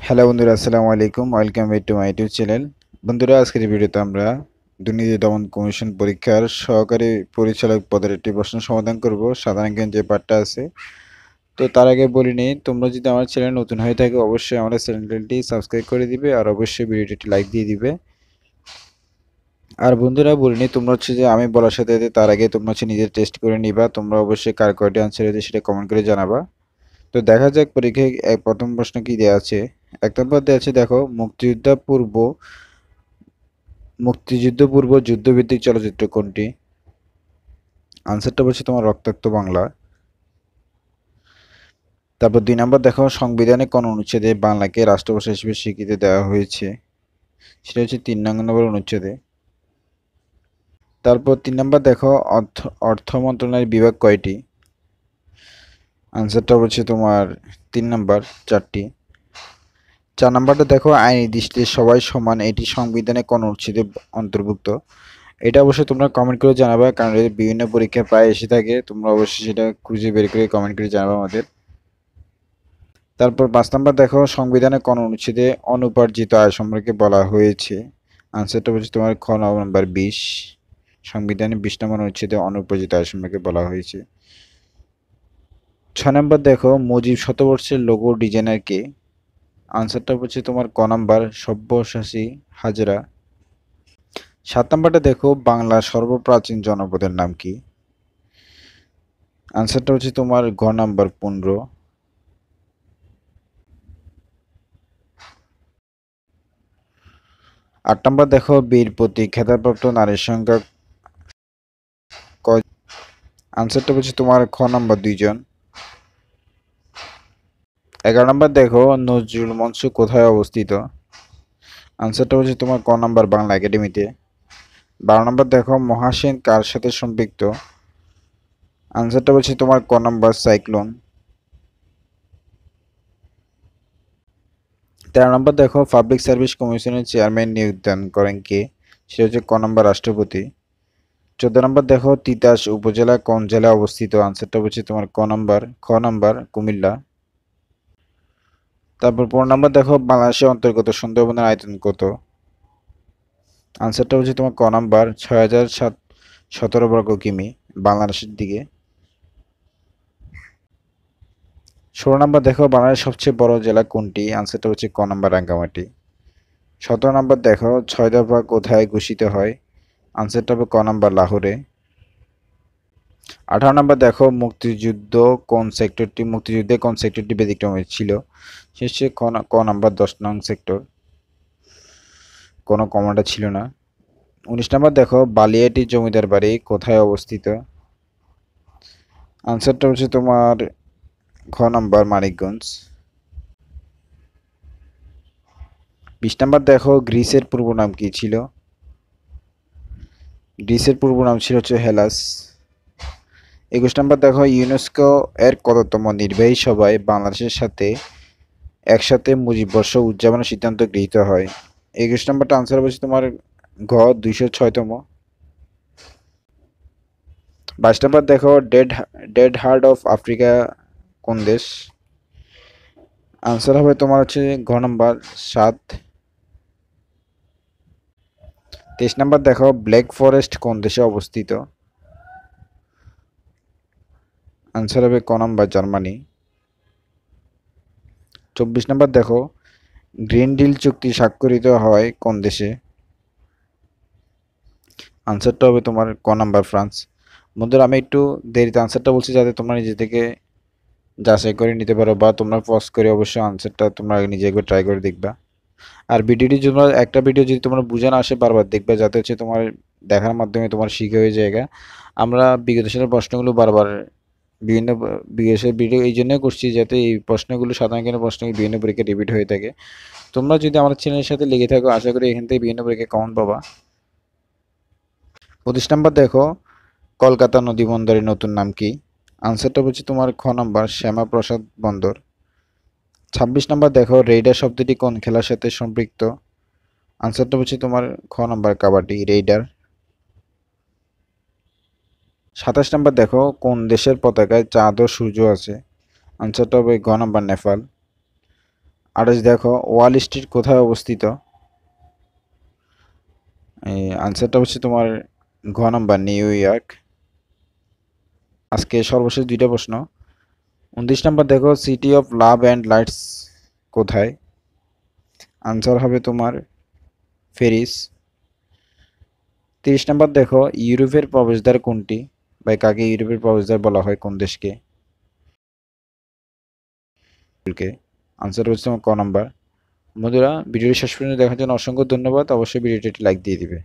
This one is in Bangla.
হ্যালো বন্ধুরা, আসসালামু আলাইকুম। Welcome back to my YouTube channel. বন্ধুরা, আজকের এই ভিডিওতে আমরা দুর্নীতি দমন কমিশন পরীক্ষার সহকারী পরিচালক পদের একটি প্রশ্ন সমাধান করব, সাধারণ জ্ঞান যে পার্টটা আছে। তো তার আগে বলি নিই, তোমরা যদি আমার চ্যানেল নতুন হয়ে থাকে অবশ্যই আমার চ্যানেলটি সাবস্ক্রাইব করে দিবে আর অবশ্যই ভিডিওটি একটি লাইক দিয়ে দিবে। আর বন্ধুরা বলিনি, তোমরা হচ্ছে যে আমি বলার সাথে সাথে তার আগে তোমরা হচ্ছে নিজে টেস্ট করে নিবা। তোমরা অবশ্যই কার কয়টি আনসার হয়েছে সেটা কমেন্ট করে জানাবা। তো দেখা যাক পরীক্ষায় প্রথম প্রশ্ন কি দেওয়া আছে। এক নম্বর দেওয়া আছে, দেখো, মুক্তিযুদ্ধ পূর্ব যুদ্ধভিত্তিক চলচ্চিত্র কোনটি? আনসারটা বলছে তোমার রক্তাক্ত বাংলা। তারপর 2 নম্বর দেখো, সংবিধানে কোন অনুচ্ছেদে বাংলাকে রাষ্ট্রভাষা হিসেবে স্বীকৃতি দেওয়া হয়েছে? সেটা হচ্ছে 3 নম্বর অনুচ্ছেদে। তারপর 3 নম্বর দেখো, অর্থ অর্থ মন্ত্রণালয়ের বিভাগ কয়টি? আনসারটা বলছে তোমার 3 নম্বর, 4টি। 4 নম্বরটা দেখো, আইনি দৃষ্টিতে সবাই সমান, এটি সংবিধানে কোন অনুচ্ছেদে অন্তর্ভুক্ত? এটা অবশ্যই তোমরা কমেন্ট করে জানাবা, কারণ এটা বিভিন্ন পরীক্ষায় প্রায় এসে থাকে। তোমরা অবশ্যই সেটা খুঁজে বের করে কমেন্ট করে জানাবা আমাদের। তারপর 5 নম্বর দেখো, সংবিধানে কোন অনুচ্ছেদে অনুপার্জিত আয় সম্পর্কে বলা হয়েছে? আনসারটা বলছে তোমার খ নম্বর 20। সংবিধানে 20 নম্বর অনুচ্ছেদে অনুপার্জিত আয় সম্পর্কে বলা হয়েছে। 6 নম্বর দেখো, মুজিব শতবর্ষের লোগো ডিজাইনার কে? আনসারটা বলছে তোমার ক নম্বর, সব্যসাচী হাজরা। 7 নম্বরটা দেখো, বাংলার সর্বপ্রাচীন জনপদের নাম কি? আনসারটা হচ্ছে তোমার ঘ নাম্বার 15। 8 নম্বর দেখো, বীর প্রতীক খেতাবপ্রাপ্ত নারীর সংখ্যা কয়? আনসারটা হচ্ছে তোমার খ নাম্বার 2 জন। 11 নম্বর দেখো, নজরুল মঞ্চ কোথায় অবস্থিত? আনসারটা হচ্ছে তোমার ক নাম্বার, বাংলা একাডেমিতে। 12 নম্বর দেখো, মহাসেন কার সাথে সম্পৃক্ত? আনসারটা বলছে তোমার ক নাম্বার, সাইক্লোন। 13 নম্বর দেখো, পাবলিক সার্ভিস কমিশনের চেয়ারম্যান নিয়োগদান করেন কে? সেটা হচ্ছে ক নাম্বার, রাষ্ট্রপতি। 14 নম্বর দেখো, তিতাস উপজেলা কোন জেলায় অবস্থিত? আনসারটা বলছে তোমার খ নাম্বার, কুমিল্লা। তারপর 15 নম্বর দেখো, বাংলাদেশের অন্তর্গত সুন্দরবনের আয়তন কত? আনসারটা হচ্ছে তোমার ক নাম্বার, 6,717 বর্গ কিমি, বাংলাদেশের দিকে। 16 নম্বর দেখো, বাংলাদেশের সবচেয়ে বড় জেলা কোনটি? আনসারটা হচ্ছে ক নাম্বার, রাঙ্গামাটি। 17 নম্বর দেখো, 6 দফা কোথায় ঘোষিত হয়? আনসারটা হবে ক নাম্বার, লাহোরে। 18 নম্বর দেখো, মুক্তিযুদ্ধে কোন সেক্টরটি ব্যতিক্রম ছিল? শেষে ক নাম্বার, 10 নং সেক্টর। কোনো কমান্ডার ছিল না। 19 নম্বর দেখো, বালিয়াটি জমিদার বাড়ি কোথায় অবস্থিত? আনসারটা হচ্ছে তোমার ঘ নাম্বার, মানিকগঞ্জ। 20 নম্বর দেখো, গ্রিসের পূর্ব নাম কি ছিল? গ্রিসের পূর্ব নাম ছিল হচ্ছে হেলাস। 21 নম্বর দেখো, ইউনেস্কো এর কততম নির্বাহী সভায় বাংলাদেশের সাথে একসাথে মুজিব বর্ষ উদযাপনের সিদ্ধান্ত গৃহীত হয়? 21 নম্বরটা আনসার বলছে তোমার ঘ, 206তম। 22 নম্বর দেখো, ডেড হার্ট অফ আফ্রিকা কোন দেশ? আনসার হবে তোমার হচ্ছে ঘ নাম্বার, 7। 23 নম্বর দেখো, ব্ল্যাক ফরেস্ট কোন দেশে অবস্থিত? আনসার হবে ক নাম্বার, জার্মানি। 24 নম্বর দেখো, গ্রিন ডিল চুক্তি স্বাক্ষরিত হয় কোন দেশে? আনসারটা হবে তোমার ক নাম্বার, ফ্রান্স। বন্ধুরা, আমি একটু দেরিতে আনসারটা বলছি যাতে তোমরা নিজে থেকে যাচাই করে নিতে পারো, বা তোমরা পজ করে অবশ্যই আনসারটা তোমরা নিজে একবার ট্রাই করে দেখবা। আর ভিডিওটি জন্য একটা ভিডিও যদি তোমরা বুঝে না আসে বারবার দেখবে, যাতে হচ্ছে তোমার দেখার মাধ্যমে তোমার শিখে হয়ে যায়। আমরা বিগত সালের প্রশ্নগুলো বারবার বিভিন্ন বিএসের ভিডিও এই জন্যই করছি, যাতে এই প্রশ্নগুলো, সাধারণ জ্ঞানের প্রশ্ন বিভিন্ন পরীক্ষায় রিপিট হয়ে থাকে। তোমরা যদি আমাদের চ্যানেলের সাথে লেগে থাকো, আশা করি এখান থেকে বিভিন্ন পরীক্ষায় কমন পাবা। 25 নম্বর দেখো, কলকাতা নদী বন্দরের নতুন নাম কি? আনসারটা বলছি তোমার খ নাম্বার, শ্যামাপ্রসাদ বন্দর। 26 নম্বর দেখো, রেইডার শব্দটি কোন খেলার সাথে সম্পৃক্ত? আনসারটা বলছি তোমার খ নাম্বার, কাবাডি, রেইডার। 27 নম্বর দেখো, কোন দেশের পতাকায় চাঁদ ও সূর্য আছে? আনসারটা হবে ঘ নাম্বার, নেপাল। 28 দেখো ওয়াল স্ট্রিট কোথায় অবস্থিত? এই আনসারটা হচ্ছে তোমার ঘ নাম্বার, নিউ ইয়র্ক। আজকে সর্বশেষ দুইটা প্রশ্ন। 29 নাম্বার দেখো city of love and lights কোথায়? আনসার হবে তোমার প্যারিস। 30 নাম্বার দেখো ইউরোপের প্রবেশদ্বার কোনটি, বা কাকে ইউরোপের প্রবেশদ্বার বলা হয়, কোন দেশকে? আনসার হচ্ছে তোমার ক নাম্বার। বন্ধুরা, ভিডিওটি শেষ পর্যন্ত দেখার জন্য অসংখ্য ধন্যবাদ। অবশ্যই ভিডিওটি একটি লাইক দিয়ে দিবে।